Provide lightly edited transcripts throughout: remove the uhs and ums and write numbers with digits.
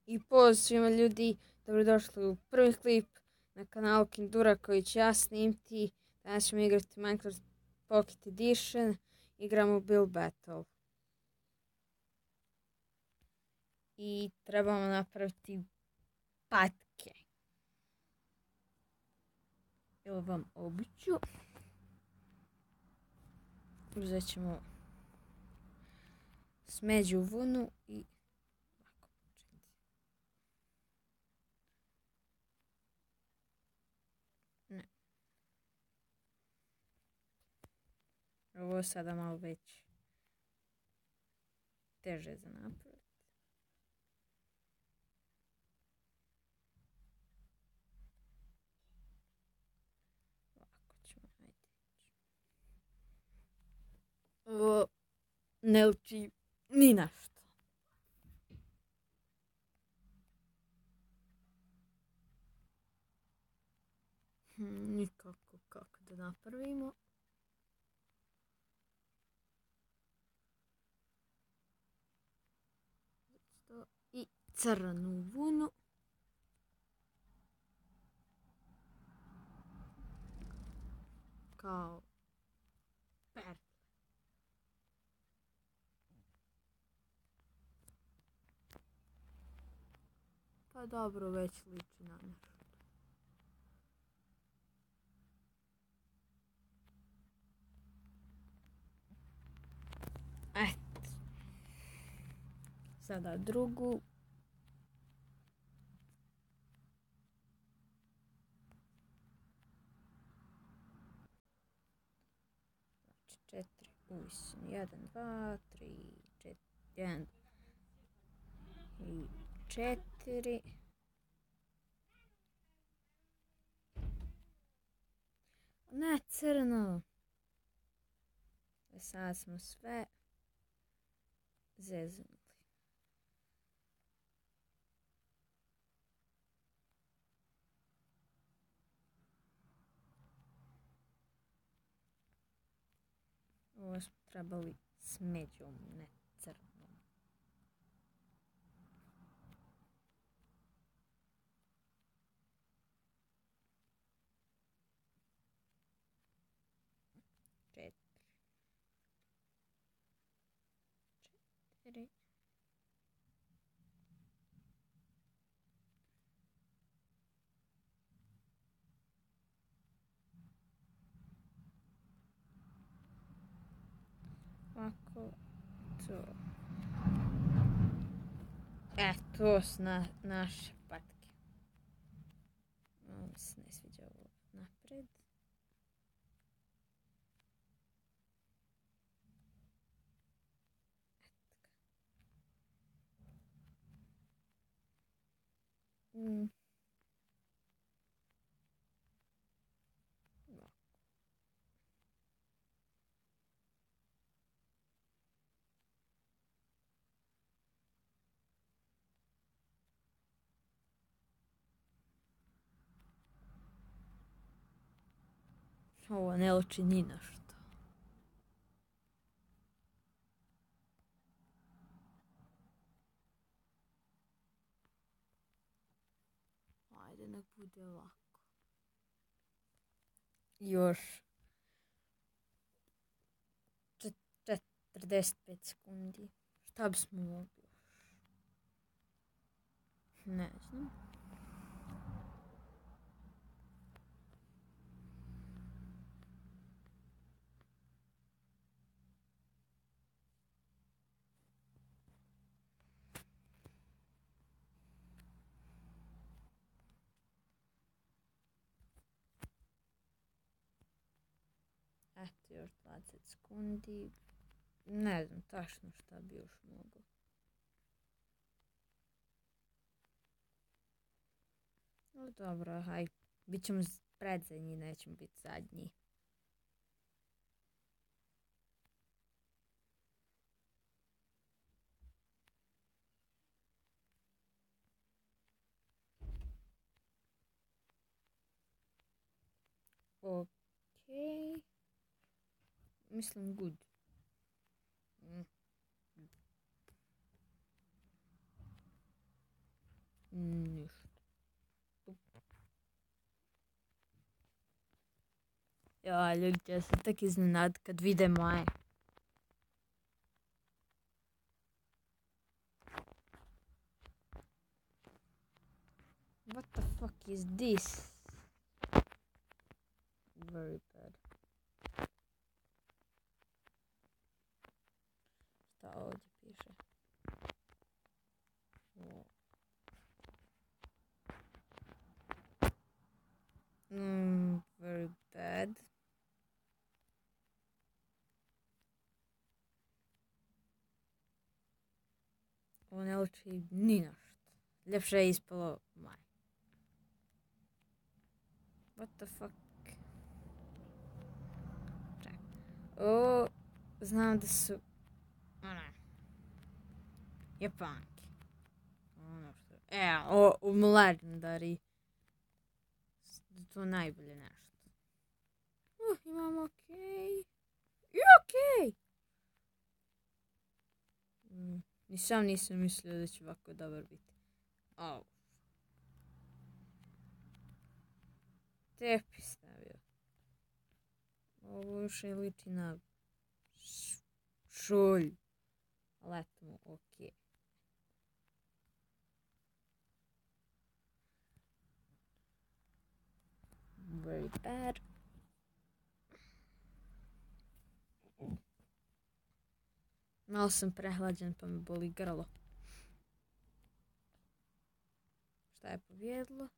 I pozdrav svima ljudi, dobrodošli u prvi klip na kanalu Kindura koji ću ja snimiti. Danas ćemo igrati Minecraft Pocket Edition, igramo Build Battle. I trebamo napraviti patke. Evo vam obuću. Uzet ćemo smeđu vunu i ovo je sada malo već teže za napraviti. Ovako ćemo, ajde. Ovo ne uči ni na što. Nikako kako da napravimo. I crnu vunu. Kao perle. Pa dobro, već liči na nešto. Eto. Sada drugu. Znači 4, uvisno, 1, 2, 3, 4, 1 i 4. Ne, crno. Sad smo sve zeznuli. Ovo smo trebali smeđom, ne crnom. Četiri. Ovako, to. To su naše patke. Ovo mi se ne sviđa ovo napred. Ovo ne liči ni na što. Ajde, nek bude ovako. Još 45 sekundi. Šta bismo mogli? Ne znam. Eto, još 20 sekundi. Ne znam tačno šta bi još moglo. No dobro, haj. Bićemo predzadnji, nećemo biti zadnji. Okej. Mislim good. Ljudi će se tek iznenaditi kad vide moje. What the fuck is this? Very bad. Šta ovdje piše? Very bad. Ovo ne liči ni na što. Ljepše je ispalo manje. What the fuck? Ček. O, znam da su... Japanki. Ono što... Legendary. To najbolje nešto. Imam okej. I okej! Ni sam nisam mislio da će ovako dobar biti. Tepi stavio. Ovo još je liči na... šolj. Ali eto mu okej. Very bad. Malo sam prehlađen pa me boli grlo. Šta je pobjedilo?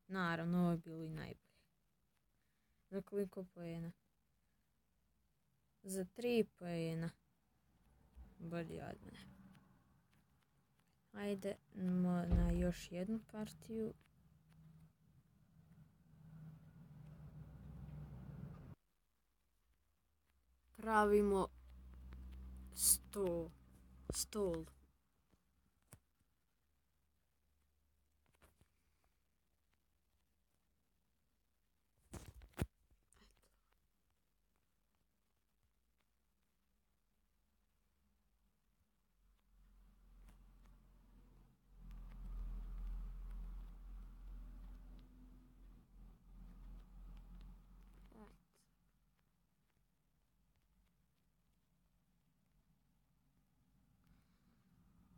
Naravno, ovo je bilo i najbolje. Za koliko poena? Za 3 poena. Bolje od mene. Ajde na još jednu partiju. Pravimo stol.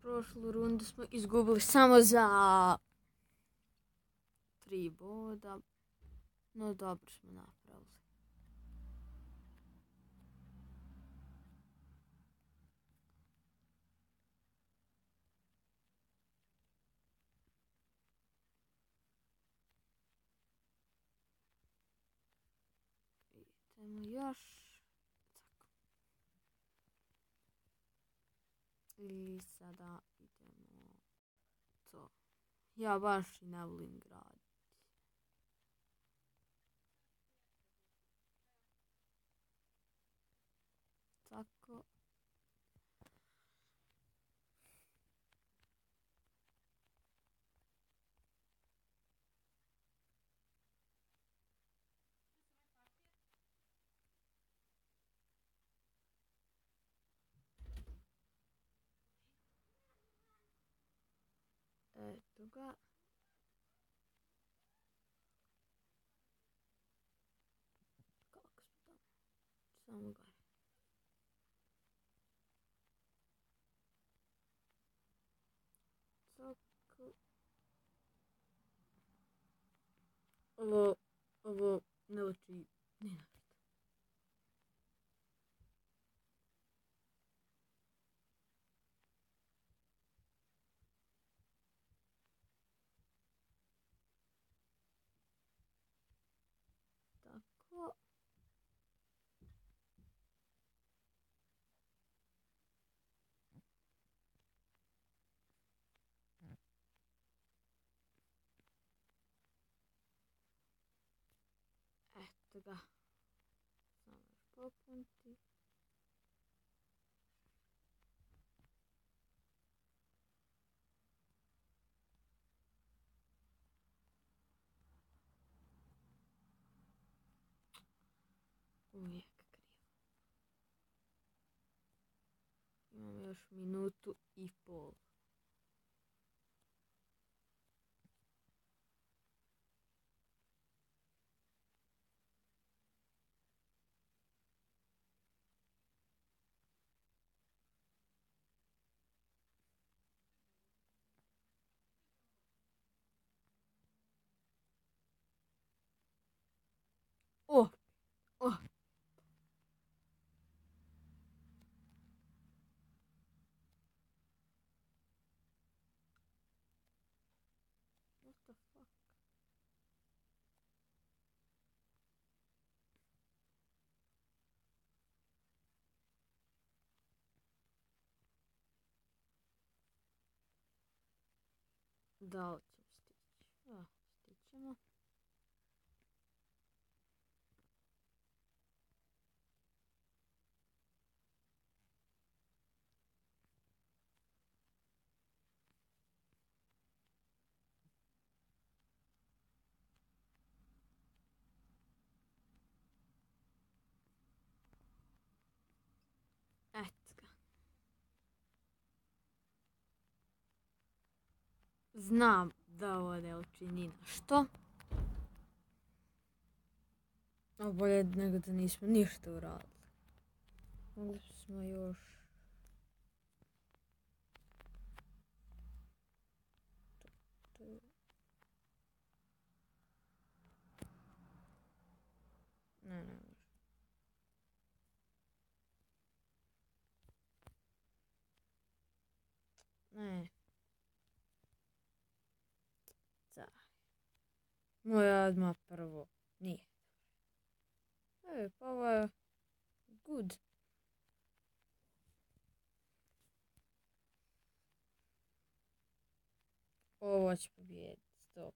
Prošlu rundu smo izgubili samo za 3 boda, no dobro smo napravili. Idemo još. I sada idemo to. Ja baš i ne volim graditi. Tako. Eto ga. Kako smo tamo? Samo ga. Tako. Ovo ne liči ni na što. Tako. Eto ga. Samo još popuniti. Uvijek krivo. Imamo još 1,5 minutu. the fuck? Da li ćemo stići? Da, stićemo. Eto ga. Znam da ovo ne liči ni na što. A bolje nego da nismo ništa uradili. Mogli smo još... Ne, ne može. Ne. Da. Moja odmah prvo. Nije. Pa ovo je... Good. Ovo će pobijediti 100%.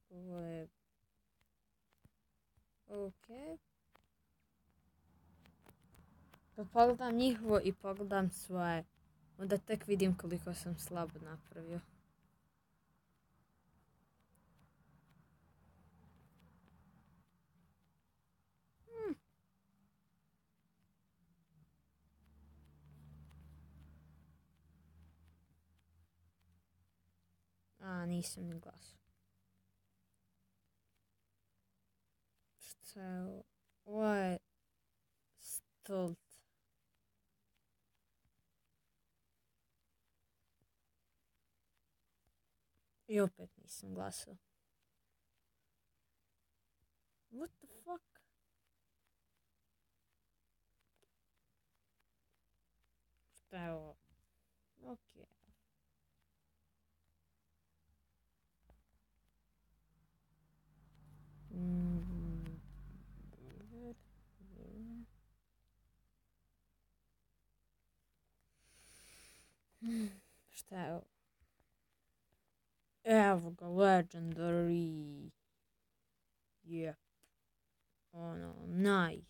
Ovo je... Ok. Kad pogledam njihovo i pogledam svoje, onda tek vidim koliko sam slabo napravio. A, nisam ni glasao. Šta je ovo? Ovo je... Stolt. I opet nisam glasao. What the fuck? Šta je ovo? Ok. Šta je ovo? Evo ga, legendary. Yep. Ono, naj.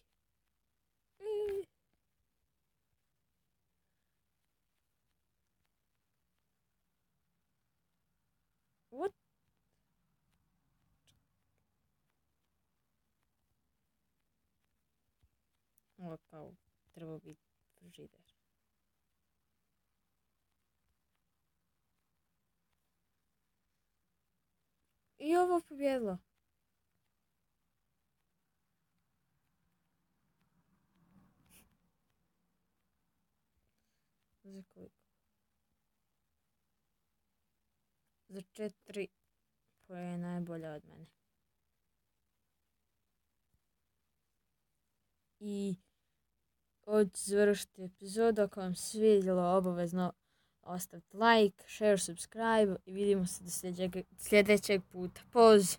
What? Ovo kao treba biti frižider. I ovo pobjedilo. Za koliko? Za 4 koja je najbolja od mene. I od završiti epizodu, ako vam se svidjelo, obavezno ostavite like, share, subscribe i vidimo se do sljedećeg puta. Poz!